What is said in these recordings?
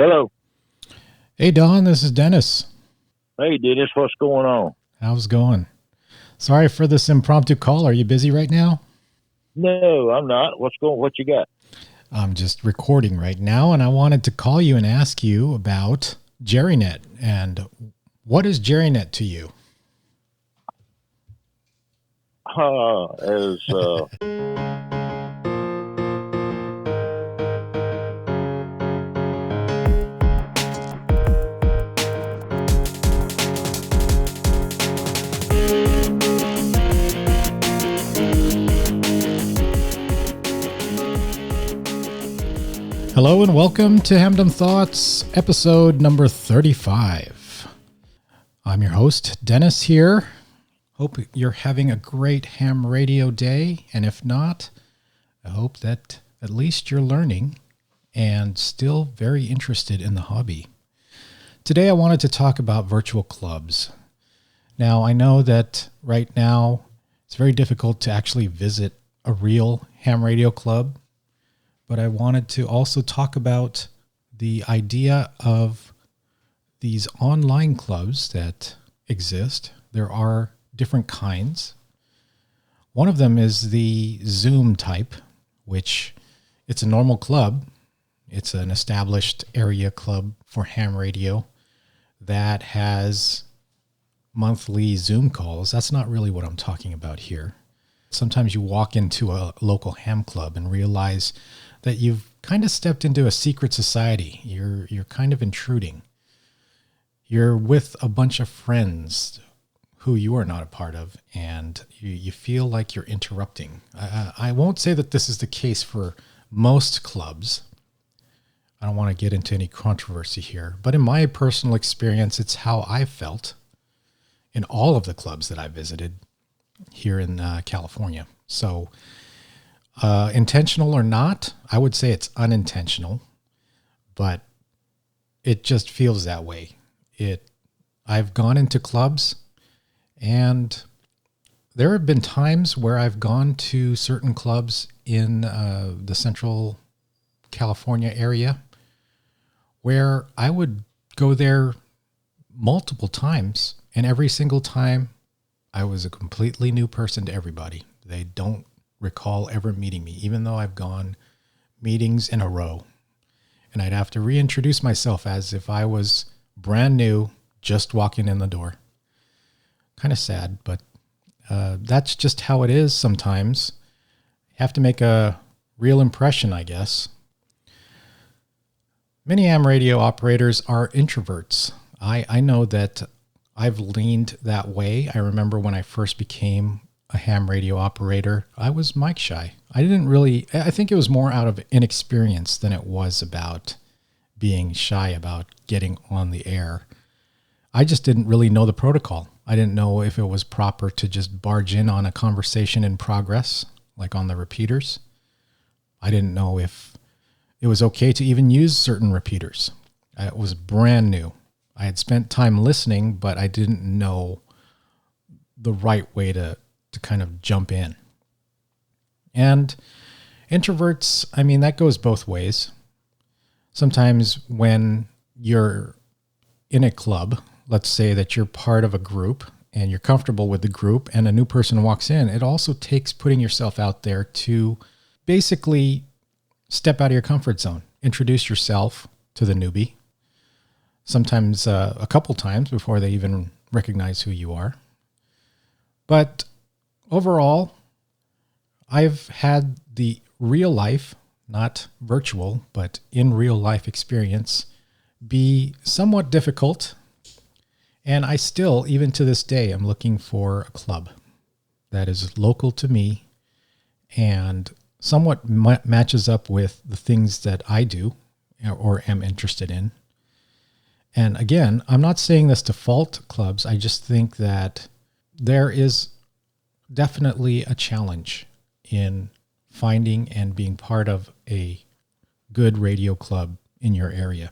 Hello. Hey, Don, this is Dennis. Hey, Dennis, what's going on? How's it going? Sorry for this impromptu call. Are you busy right now? No, I'm not. What you got? I'm just recording right now, and I wanted to call you and ask you about JerryNet. And what is JerryNet to you? Hello and welcome to Hamdom Thoughts, episode number 35. I'm your host, Dennis here. Hope you're having a great ham radio day, and if not, I hope that at least you're learning and still very interested in the hobby. Today I wanted to talk about virtual clubs. Now, I know that right now it's very difficult to actually visit a real ham radio club, but I wanted to also talk about the idea of these online clubs that exist. There are different kinds. One of them is the Zoom type, which it's a normal club. It's an established area club for ham radio that has monthly Zoom calls. That's not really what I'm talking about here. Sometimes you walk into a local ham club and realize that you've kind of stepped into a secret society. You're kind of intruding. You're with a bunch of friends who you are not a part of, and you feel like you're interrupting. I won't say that this is the case for most clubs. I don't want to get into any controversy here, but in my personal experience, it's how I felt in all of the clubs that I visited here in California. So intentional or not, I would say it's unintentional, but it just feels that way. I've gone into clubs, and there have been times where I've gone to certain clubs in the Central California area where I would go there multiple times, and every single time I was a completely new person to everybody. They don't recall ever meeting me, even though I've gone meetings in a row. And I'd have to reintroduce myself as if I was brand new, just walking in the door. Kind of sad, but that's just how it is sometimes. You have to make a real impression, I guess. Many ham radio operators are introverts. I know that I've leaned that way. I remember when I first became a ham radio operator, I was mic shy. I think it was more out of inexperience than it was about being shy about getting on the air. I just didn't really know the protocol. I didn't know if it was proper to just barge in on a conversation in progress, like on the repeaters. I didn't know if it was okay to even use certain repeaters. It was brand new. I had spent time listening, but I didn't know the right way to kind of jump in. And introverts, I mean, that goes both ways. Sometimes when you're in a club, let's say that you're part of a group and you're comfortable with the group and a new person walks in, it also takes putting yourself out there to basically step out of your comfort zone, introduce yourself to the newbie, sometimes a couple times before they even recognize who you are. But overall, I've had the real life, not virtual, but in real life experience be somewhat difficult. And I still, even to this day, am looking for a club that is local to me and somewhat matches up with the things that I do or am interested in. And again, I'm not saying this to fault clubs. I just think that there is definitely a challenge in finding and being part of a good radio club in your area.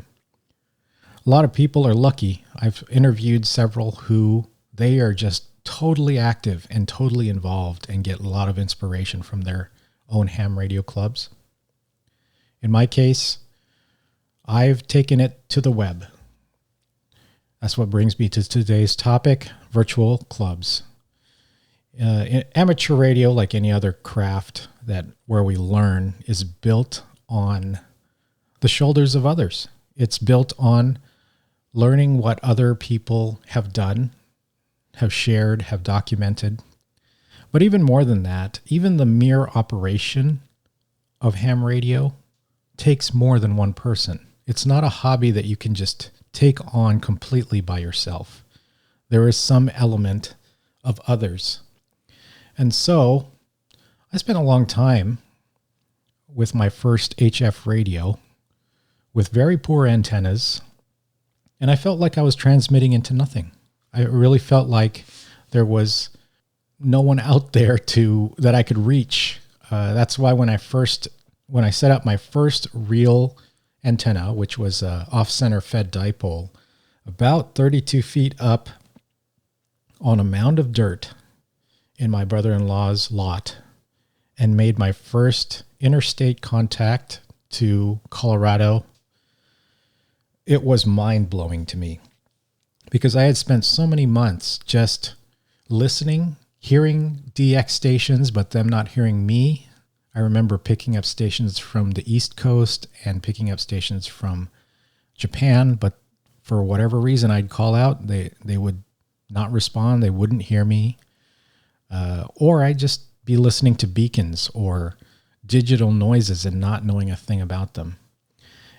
A lot of people are lucky. I've interviewed several who they are just totally active and totally involved and get a lot of inspiration from their own ham radio clubs. In my case, I've taken it to the web. That's what brings me to today's topic, virtual clubs. Amateur radio, like any other craft where we learn, is built on the shoulders of others. It's built on learning what other people have done, have shared, have documented. But even more than that, even the mere operation of ham radio takes more than one person. It's not a hobby that you can just take on completely by yourself. There is some element of others. And so I spent a long time with my first HF radio with very poor antennas, and I felt like I was transmitting into nothing. I really felt like there was no one out there that I could reach. That's why when I set up my first real antenna, which was a off-center fed dipole, about 32 feet up on a mound of dirt in my brother-in-law's lot, and made my first interstate contact to Colorado, it was mind-blowing to me because I had spent so many months just listening, hearing DX stations, but them not hearing me. I remember picking up stations from the East Coast and picking up stations from Japan, but for whatever reason I'd call out, they would not respond. They wouldn't hear me. Or I'd just be listening to beacons or digital noises and not knowing a thing about them.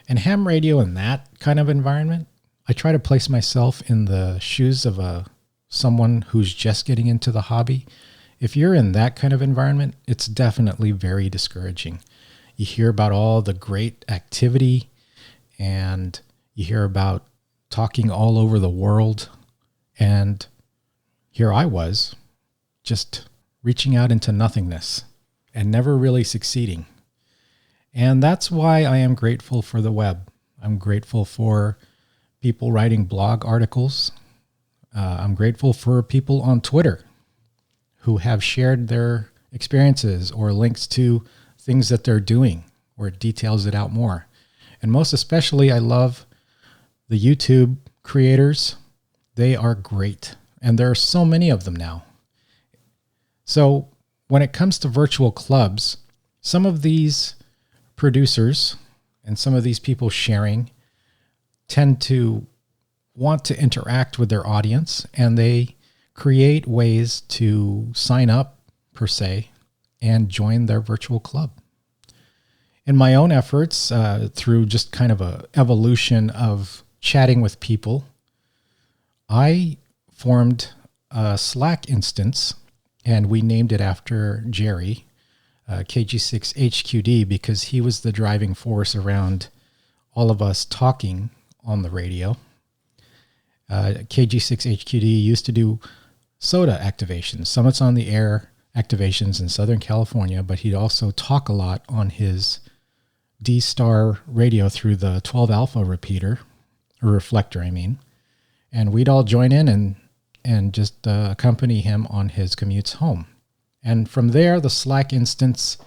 And ham radio in that kind of environment, I try to place myself in the shoes of someone who's just getting into the hobby. If you're in that kind of environment, it's definitely very discouraging. You hear about all the great activity, and you hear about talking all over the world. And here I was, just reaching out into nothingness and never really succeeding. And that's why I am grateful for the web. I'm grateful for people writing blog articles. I'm grateful for people on Twitter who have shared their experiences or links to things that they're doing, where it details it out more. And most especially, I love the YouTube creators. They are great. And there are so many of them now. So when it comes to virtual clubs, some of these producers and some of these people sharing tend to want to interact with their audience, and they create ways to sign up, per se, and join their virtual club. In my own efforts, through just kind of a evolution of chatting with people, I formed a Slack instance, and we named it after Jerry, KG6HQD, because he was the driving force around all of us talking on the radio. KG6HQD used to do SOTA activations, Summits on the Air activations in Southern California, but he'd also talk a lot on his D-Star radio through the 12 alpha repeater, or reflector, I mean. And we'd all join in and just accompany him on his commutes home. And from there, the Slack instance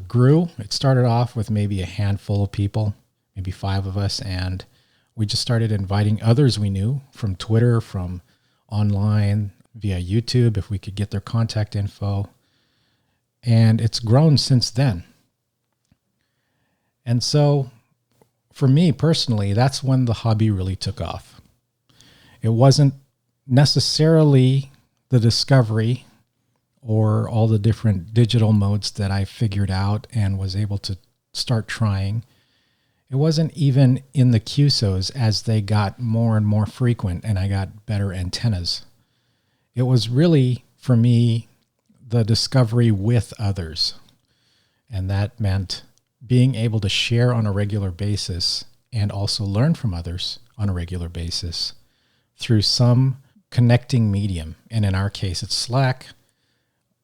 grew. It started off with maybe a handful of people, maybe 5 of us, and we just started inviting others we knew from Twitter, from online, via YouTube, if we could get their contact info. And it's grown since then. And so, for me personally, that's when the hobby really took off. It wasn't necessarily the discovery or all the different digital modes that I figured out and was able to start trying. It wasn't even in the QSOs as they got more and more frequent and I got better antennas. It was really, for me, the discovery with others. And that meant being able to share on a regular basis and also learn from others on a regular basis through some connecting medium. And in our case, it's Slack.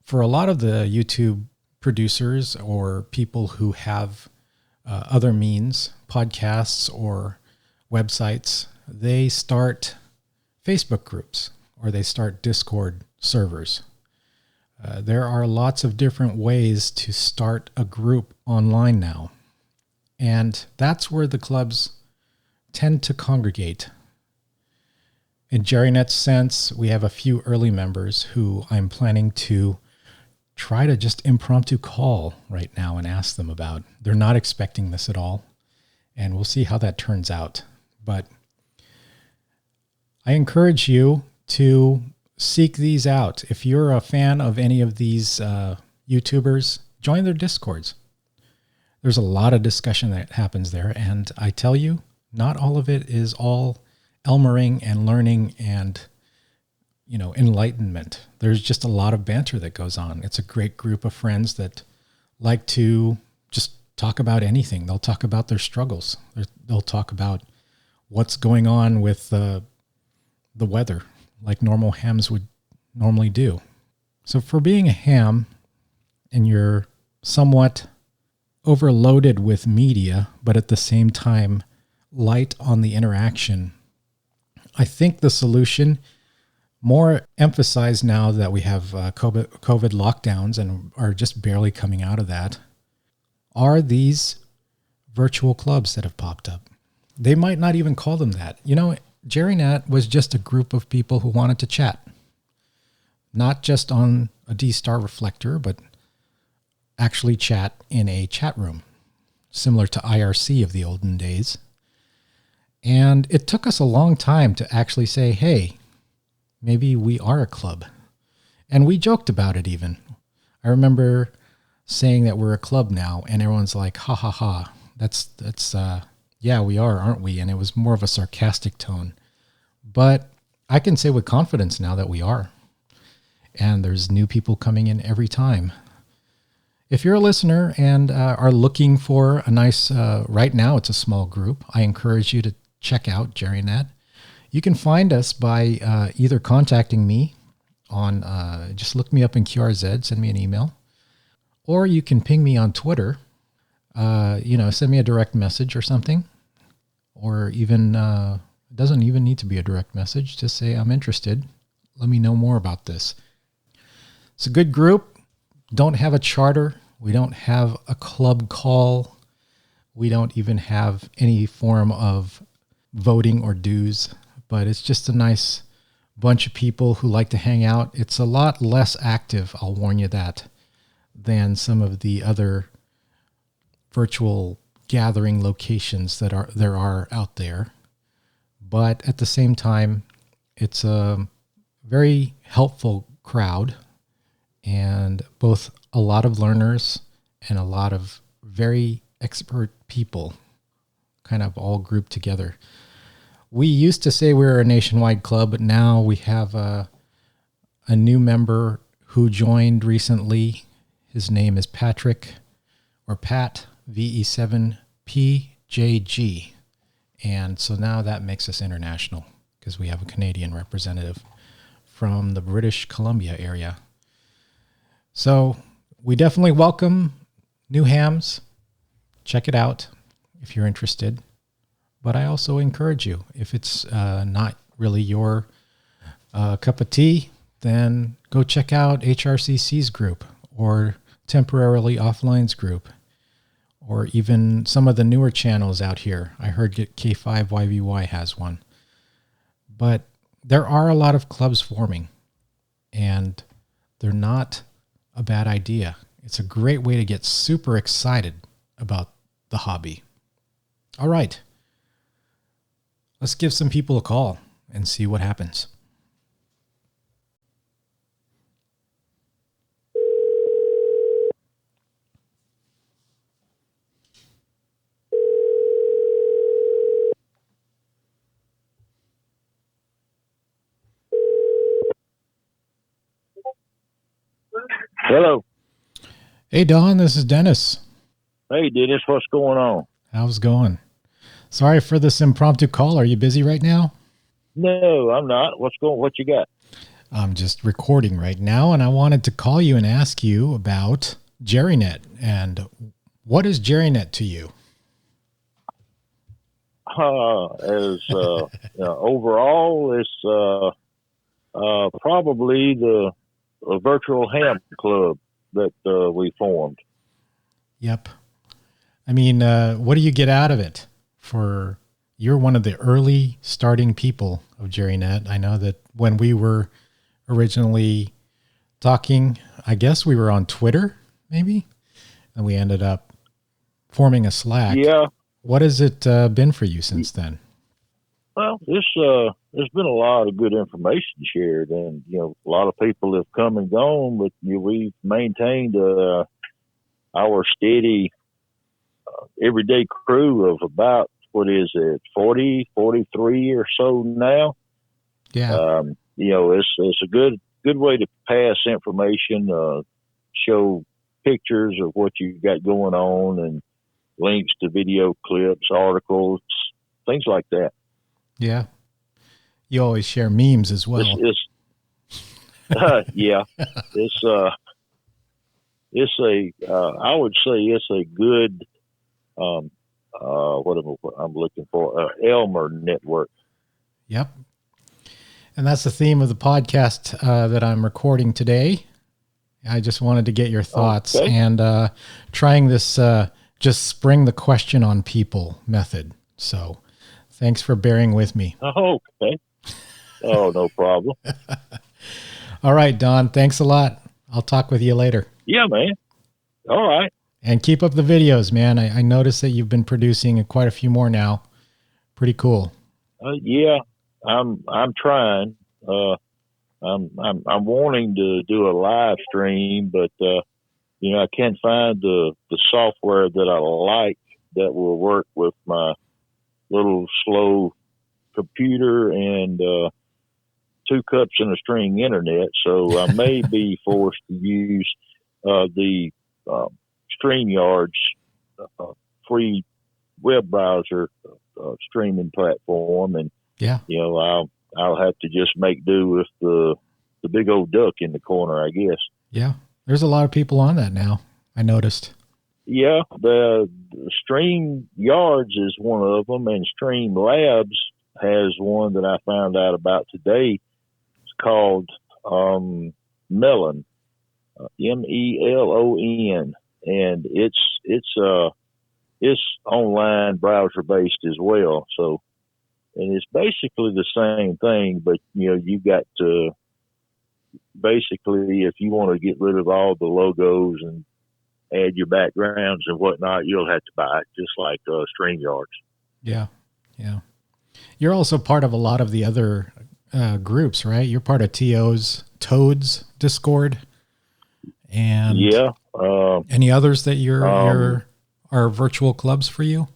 For a lot of the YouTube producers or people who have other means, podcasts or websites, they start Facebook groups or they start Discord servers. There are lots of different ways to start a group online now. And that's where the clubs tend to congregate. In JerryNet's sense, we have a few early members who I'm planning to try to just impromptu call right now and ask them about. They're not expecting this at all, and we'll see how that turns out. But I encourage you to seek these out. If you're a fan of any of these YouTubers, join their Discords. There's a lot of discussion that happens there, and I tell you, not all of it is all Elmering and learning and, enlightenment. There's just a lot of banter that goes on. It's a great group of friends that like to just talk about anything. They'll talk about their struggles. They'll talk about what's going on with the weather, like normal hams would normally do. So for being a ham and you're somewhat overloaded with media, but at the same time light on the interaction, I think the solution, more emphasized now that we have COVID lockdowns and are just barely coming out of that, are these virtual clubs that have popped up. They might not even call them that. JerryNet was just a group of people who wanted to chat, not just on a D-Star reflector, but actually chat in a chat room, similar to IRC of the olden days. And it took us a long time to actually say, hey, maybe we are a club. And we joked about it even. I remember saying that we're a club now, and everyone's like, ha ha ha. That's yeah, we are, aren't we? And it was more of a sarcastic tone. But I can say with confidence now that we are. And there's new people coming in every time. If you're a listener and are looking for a nice, right now it's a small group, I encourage you to check out JerryNet. You can find us by either contacting me on, just look me up in QRZ, send me an email, or you can ping me on Twitter, send me a direct message or something, or even, it doesn't even need to be a direct message, just say I'm interested, let me know more about this. It's a good group. Don't have a charter. We don't have a club call. We don't even have any form of voting or dues, but it's just a nice bunch of people who like to hang out. It's a lot less active, I'll warn you that, than some of the other virtual gathering locations that there are out there. But at the same time, it's a very helpful crowd, and both a lot of learners and a lot of very expert people kind of all grouped together. We used to say we were a nationwide club, but now we have a new member who joined recently. His name is Patrick, or Pat, VE7PJG. And so now that makes us international because we have a Canadian representative from the British Columbia area. So we definitely welcome new hams. Check it out if you're interested. But I also encourage you, if it's not really your cup of tea, then go check out HRCC's group or Temporarily Offline's group, or even some of the newer channels out here. I heard K5YVY has one. But there are a lot of clubs forming, and they're not a bad idea. It's a great way to get super excited about the hobby. All right. Let's give some people a call and see what happens. Hello. Hey, Don, this is Dennis. Hey, Dennis, what's going on? How's it going? Sorry for this impromptu call. Are you busy right now? No, I'm not. What you got? I'm just recording right now, and I wanted to call you and ask you about JerryNet. And what is JerryNet to you? Overall, it's probably the virtual ham club that we formed. Yep. I mean, what do you get out of it? You're one of the early starting people of JerryNet. I know that when we were originally talking, I guess we were on Twitter, maybe, and we ended up forming a Slack. Yeah. What has it been for you since then? Well, there's been a lot of good information shared, and a lot of people have come and gone, but we've maintained our steady everyday crew of about, what is it, 40, 43 or so now. Yeah. It's a good way to pass information, show pictures of what you've got going on, and links to video clips, articles, things like that. Yeah. You always share memes as well. Yeah. I would say it's a good, what I'm looking for, Elmer network. Yep. And that's the theme of the podcast that I'm recording today. I just wanted to get your thoughts and trying this just spring the question on people method. So thanks for bearing with me. Oh, okay. Oh, no problem. All right, Don. Thanks a lot. I'll talk with you later. Yeah, man. All right. And keep up the videos, man. I noticed that you've been producing quite a few more now. Pretty cool. Yeah, I'm trying. I'm wanting to do a live stream, but I can't find the software that I like that will work with my little slow computer and 2 cups and a string internet. So I may be forced to use the StreamYard's free web browser streaming platform, and I'll have to just make do with the big old duck in the corner, I guess. Yeah, there's a lot of people on that now, I noticed. Yeah, the StreamYards is one of them, and Streamlabs has one that I found out about today. It's called Melon, MELON, and it's online browser based as well. So, and it's basically the same thing, but you got to basically, if you want to get rid of all the logos and add your backgrounds and whatnot, you'll have to buy it, just like StreamYards. Yeah, yeah. You're also part of a lot of the other groups, right? You're part of Toad's Discord, and yeah. Any others that are virtual clubs for you?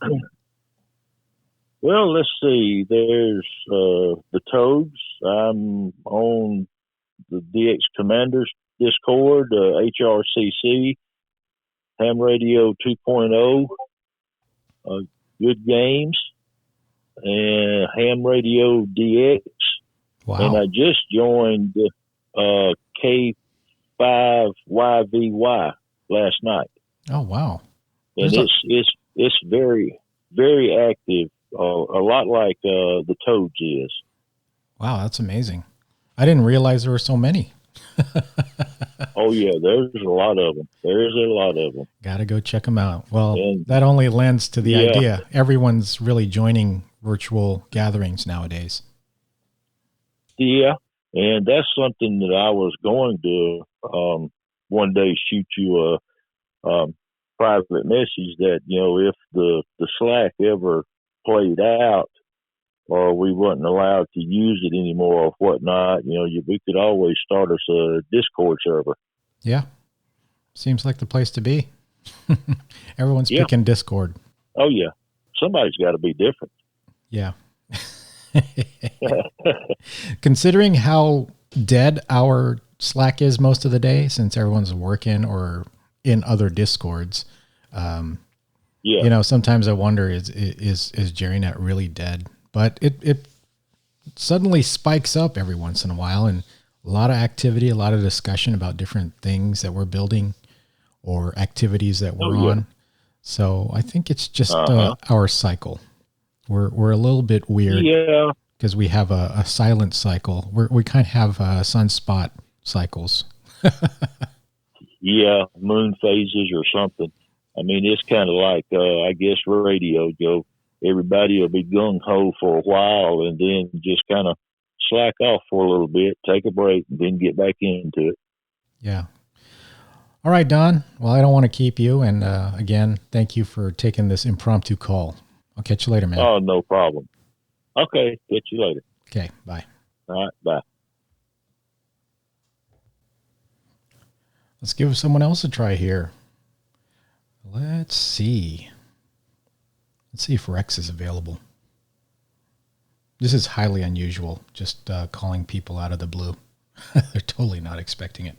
Well, let's see. There's the Toads. I'm on the DX Commanders Discord, HRCC, Ham Radio 2.0, Good Games, and Ham Radio DX. Wow. And I just joined K5YVY last night. Oh, wow. And it's very, very active, a lot like the Toads is. Wow, that's amazing. I didn't realize there were so many. Oh, yeah, there's a lot of them. There's a lot of them. Got to go check them out. Well, that only lends to the idea. Everyone's really joining virtual gatherings nowadays. Yeah, and that's something that I was going to one day shoot you a private message that, if the Slack ever played out or we wasn't allowed to use it anymore or whatnot, we could always start us a Discord server. Yeah. Seems like the place to be. Everyone's picking Discord. Oh, yeah. Somebody's got to be different. Yeah. Considering how dead our Slack is most of the day, since everyone's working or in other Discords, sometimes I wonder, is JerryNet really dead? But it suddenly spikes up every once in a while, and a lot of activity, a lot of discussion about different things that we're building or activities that we're on. So I think it's just our cycle. We're a little bit weird because we have a silent cycle. We kind of have sunspot cycles. Yeah, moon phases or something. I mean, it's kind of like, I guess, radio, Joe. Everybody will be gung ho for a while and then just kind of slack off for a little bit, take a break, and then get back into it. Yeah. All right, Don. Well, I don't want to keep you. And again, thank you for taking this impromptu call. I'll catch you later, man. Oh, no problem. Okay. Catch you later. Okay. Bye. All right. Bye. Let's give someone else a try here. Let's see. Let's see if Rex is available. This is highly unusual, just calling people out of the blue. They're totally not expecting it.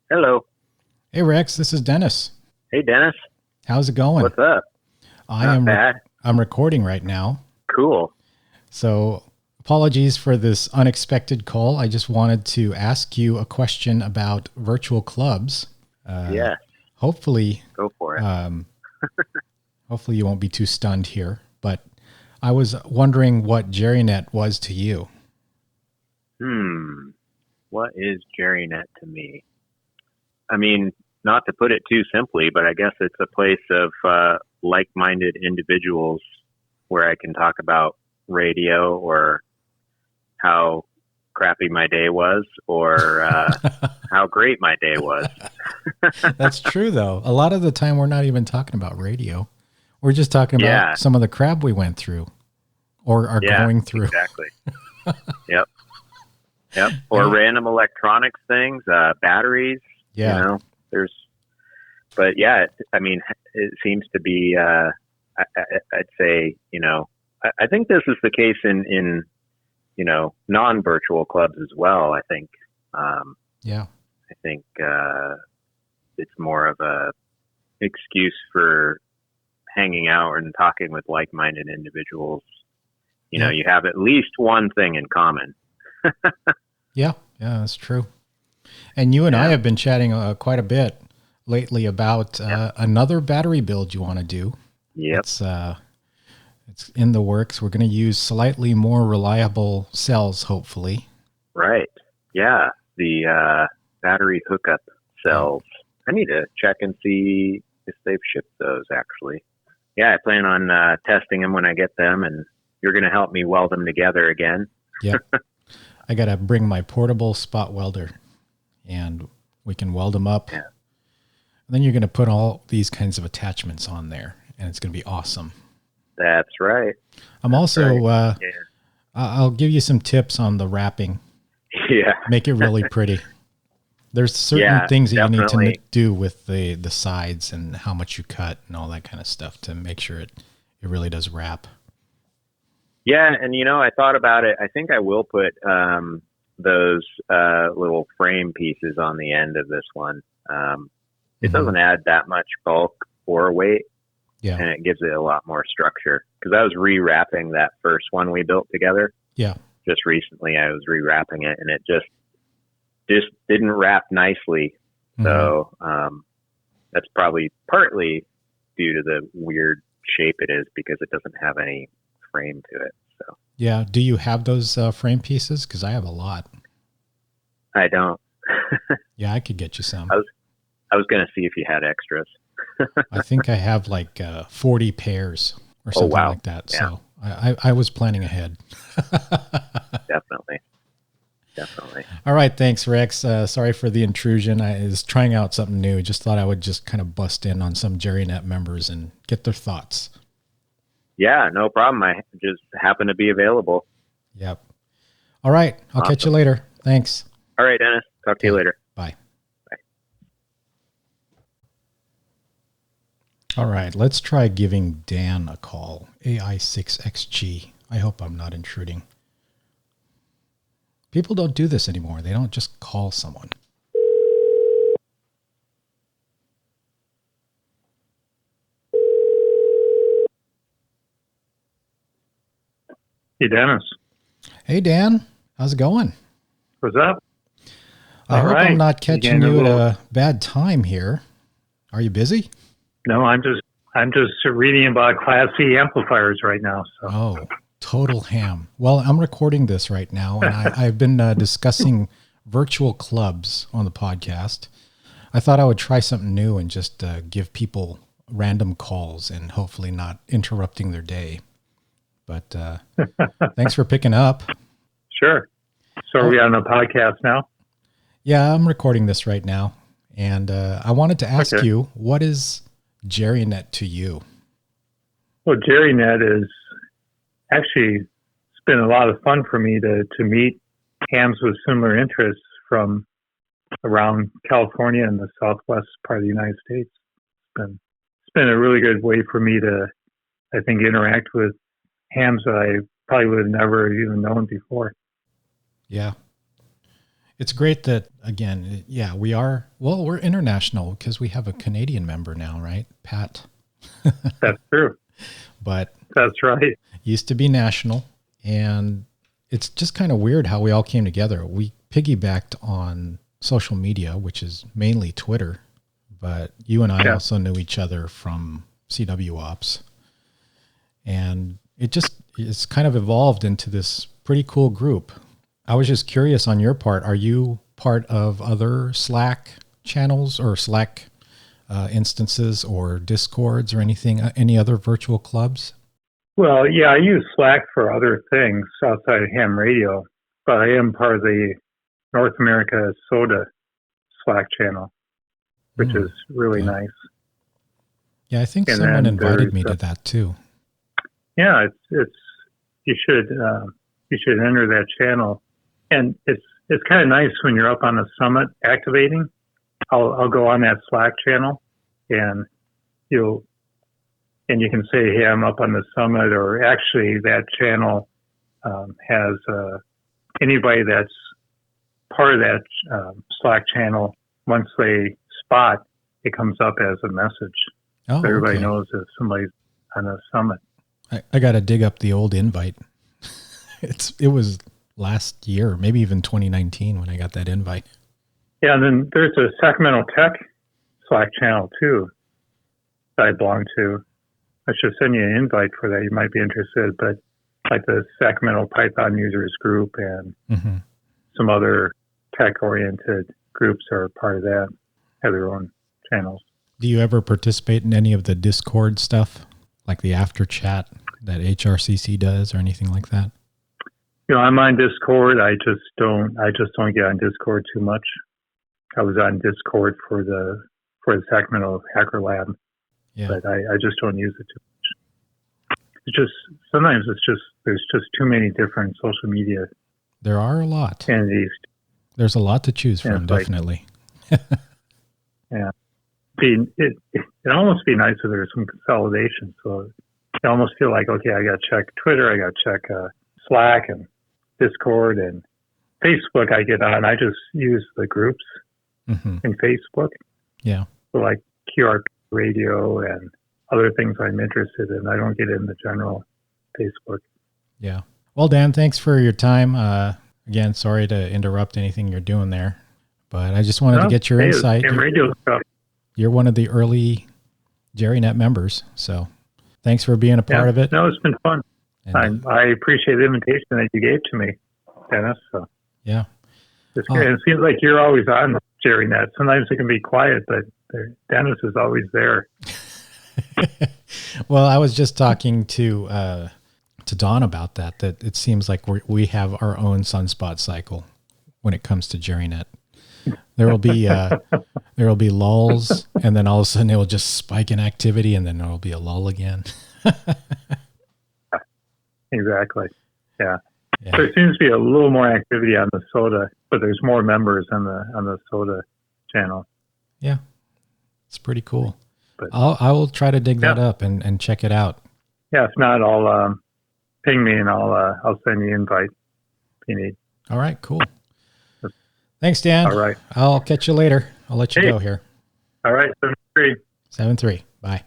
Hello. Hey, Rex, this is Dennis. Hey, Dennis. How's it going? What's up? Not bad. I'm recording right now. Cool. So apologies for this unexpected call. I just wanted to ask you a question about virtual clubs. Yeah. Hopefully, Go for it. hopefully you won't be too stunned here, but I was wondering what JerryNet was to you. What is JerryNet to me? I mean, not to put it too simply, but I guess it's a place of like-minded individuals where I can talk about radio or how crappy my day was or how great my day was. That's true, though. A lot of the time, we're not even talking about radio. We're just talking about some of the crap we went through or are going through. Exactly. Yep. Or random electronics things, batteries. Yeah. You know, but yeah, I mean, it seems to be, I'd say, you know, I think this is the case in you know, non-virtual clubs as well. I think, I think it's more of a excuse for hanging out and talking with like-minded individuals. You know, you have at least one thing in common. Yeah, that's true. And you and I have been chatting quite a bit lately about another battery build you want to do. Yep. It's in the works. We're going to use slightly more reliable cells, hopefully. Right. Yeah. The battery hookup cells. I need to check and see if they've shipped those, actually. Yeah, I plan on testing them when I get them, and you're going to help me weld them together again. Yep. I got to bring my portable spot welder, and we can weld them up. Yeah. And then you're going to put all these kinds of attachments on there, and it's going to be awesome. That's right. I'm also, I'll give you some tips on the wrapping. Yeah. Make it really pretty. There's certain things that you need to do with the sides and how much you cut and all that kind of stuff to make sure it really does wrap. Yeah. And, you know, I thought about it. I think I will put those little frame pieces on the end of this one. It doesn't add that much bulk or weight. Yeah. And it gives it a lot more structure. Because I was rewrapping that first one we built together. Yeah. Just recently I was rewrapping it, and it just didn't wrap nicely. So that's probably partly due to the weird shape it is, because it doesn't have any frame to it. So yeah. Do you have those frame pieces? Because I have a lot. I don't. Yeah, I could get you some. I was going to see if you had extras. I think I have like 40 pairs or something like that. Yeah. So I was planning ahead. Definitely. All right. Thanks, Rex. Sorry for the intrusion. I was trying out something new. Just thought I would just kind of bust in on some JerryNet members and get their thoughts. Yeah, no problem. I just happen to be available. Yep. All right. I'll catch you later. Thanks. All right, Dennis. Talk to you later. Bye. All right, let's try giving Dan a call. AI6XG. I hope I'm not intruding. People don't do this anymore. They don't just call someone. Hey, Dennis. Hey, Dan. How's it going? What's up? I hope I'm not catching you at a bad time here. Are you busy? No, I'm just reading about Class C amplifiers right now. So. Oh, Total ham. Well, I'm recording this right now, and I've been discussing virtual clubs on the podcast. I thought I would try something new and just give people random calls and hopefully not interrupting their day. But thanks for picking up. Sure. So are we on the podcast now? Yeah, I'm recording this right now. And I wanted to ask you, what is JerryNet to you? Well, JerryNet is actually, it's been a lot of fun for me to meet hams with similar interests from around California and the southwest part of the United States. It's been a really good way for me to, I think, interact with hams that I probably would have never even known before. Yeah. It's great that, again, yeah, we're international because we have a Canadian member now, right? Pat. That's true. But that's right. Used to be national. And it's just kind of weird how we all came together. We piggybacked on social media, which is mainly Twitter. But you and I also knew each other from CW Ops. And it's kind of evolved into this pretty cool group. I was just curious on your part. Are you part of other Slack channels or Slack instances or Discords or anything, any other virtual clubs? Well, yeah, I use Slack for other things outside of ham radio, but I am part of the North America Soda Slack channel, which is really nice. Yeah, I think someone invited me to that too. Yeah, it's you should enter that channel, and it's kind of nice when you're up on a summit activating. I'll go on that Slack channel, and you can say, hey, I'm up on the summit, or actually that channel has anybody that's part of that Slack channel, once they spot, it comes up as a message. Oh, so everybody knows if somebody's on a summit. I got to dig up the old invite. It was last year, maybe even 2019 when I got that invite. Yeah, and then there's a Sacramento Tech Slack channel too that I belong to. I should send you an invite for that. You might be interested, but like the Sacramento Python users group and some other tech-oriented groups are part of that, have their own channels. Do you ever participate in any of the Discord stuff, like the after chat that HRCC does or anything like that? You know, I'm on Discord. I just don't get on Discord too much. I was on Discord for the Sacramento Hacker Lab, but I just don't use it too much. It's just sometimes there's just too many different social media. There are a lot entities. There's a lot to choose from, definitely. Yeah, it almost be nice if there's some consolidation. So I almost feel like, okay, I got to check Twitter, I got to check Slack and Discord and Facebook. I get on. I just use the groups in Facebook. Yeah. So like QRP radio and other things I'm interested in. I don't get in the general Facebook. Yeah. Well, Dan, thanks for your time. Again, sorry to interrupt anything you're doing there, but I just wanted to get your insight. Radio stuff. You're one of the early JerryNet members, so thanks for being a part of it. No, it's been fun. I appreciate the invitation that you gave to me, Dennis. So yeah, it's great. It seems like you're always on JerryNet. Sometimes it can be quiet, but Dennis is always there. Well, I was just talking to Don about that it seems like we have our own sunspot cycle when it comes to JerryNet. There will be lulls, and then all of a sudden it will just spike in activity, and then there will be a lull again. Exactly. Yeah. There seems to be a little more activity on the Soda, but there's more members on the Soda channel. Yeah, it's pretty cool. But I will try to dig that up and check it out. Yeah, if not, I'll ping me and I'll send you an invite if you need. All right, cool. Thanks, Dan. All right. I'll catch you later. I'll let you go here. All right, 7-3. 7-3. Bye.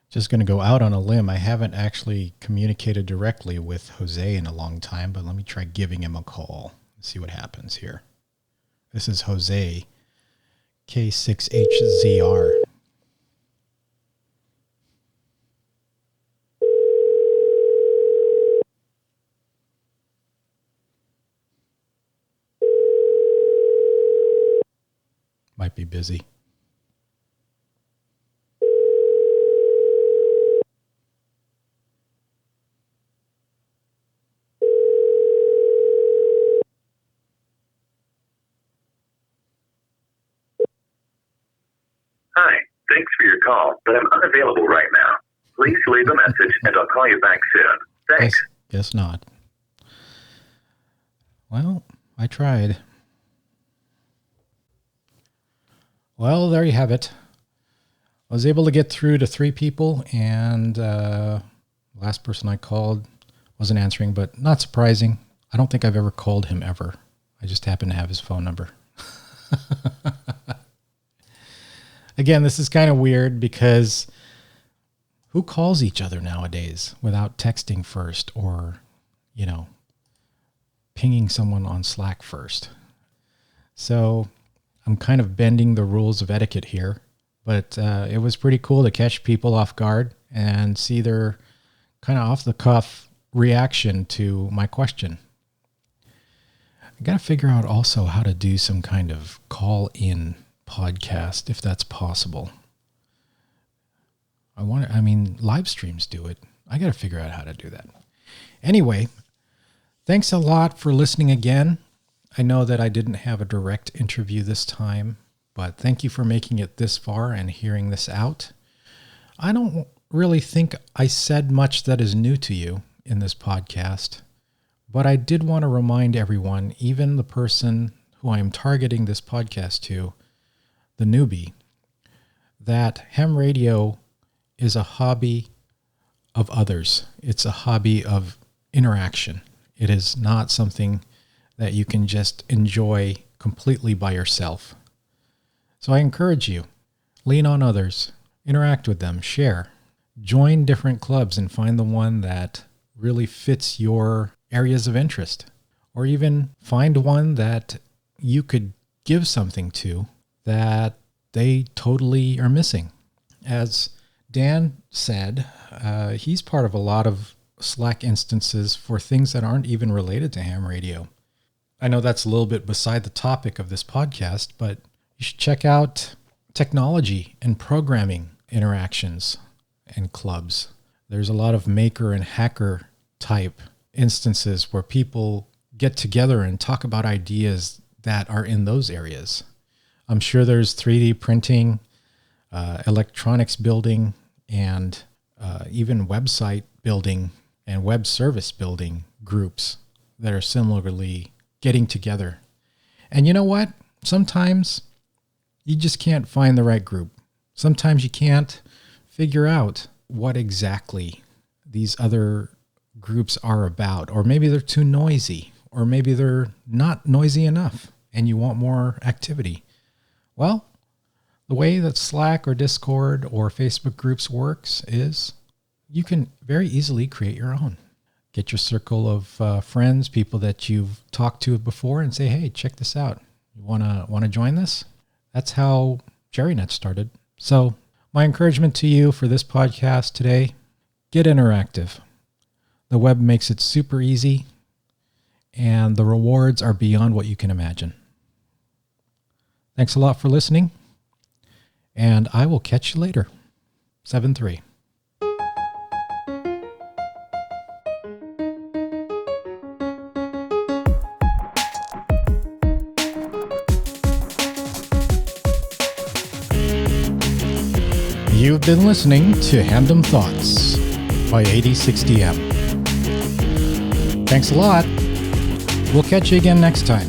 Just going to go out on a limb. I haven't actually communicated directly with Jose in a long time, but let me try giving him a call and see what happens here. This is Jose, K6HZR. Might be busy. Hi, thanks for your call, but I'm unavailable right now. Please leave a message and I'll call you back soon. Thanks. Guess not. Well, I tried. Well, there you have it. I was able to get through to 3 people, and last person I called wasn't answering, but not surprising. I don't think I've ever called him ever. I just happen to have his phone number. Again, this is kind of weird because who calls each other nowadays without texting first or, pinging someone on Slack first? So I'm kind of bending the rules of etiquette here, but it was pretty cool to catch people off guard and see their kind of off the cuff reaction to my question. I got to figure out also how to do some kind of call-in podcast, if that's possible. Live streams do it. I got to figure out how to do that. Anyway, thanks a lot for listening again. I know that I didn't have a direct interview this time, but thank you for making it this far and hearing this out. I don't really think I said much that is new to you in this podcast, but I did want to remind everyone, even the person who I am targeting this podcast to, the newbie, that ham radio is a hobby of others. It's a hobby of interaction. It is not something that you can just enjoy completely by yourself. So I encourage you, lean on others, interact with them, share, join different clubs and find the one that really fits your areas of interest, or even find one that you could give something to that they totally are missing. As Dan said, he's part of a lot of Slack instances for things that aren't even related to ham radio. I know that's a little bit beside the topic of this podcast, but you should check out technology and programming interactions and clubs. There's a lot of maker and hacker type instances where people get together and talk about ideas that are in those areas. I'm sure there's 3D printing, electronics building, and even website building and web service building groups that are similarly getting together. And you know what? Sometimes you just can't find the right group. Sometimes you can't figure out what exactly these other groups are about, or maybe they're too noisy, or maybe they're not noisy enough and you want more activity. Well, the way that Slack or Discord or Facebook groups works is you can very easily create your own. Get your circle of friends, people that you've talked to before, and say, hey, check this out. You wanna join this? That's how JerryNet started. So my encouragement to you for this podcast today, get interactive. The web makes it super easy, and the rewards are beyond what you can imagine. Thanks a lot for listening, and I will catch you later. 7-3. You've been listening to Hamdom Thoughts by 8060M. Thanks a lot. We'll catch you again next time.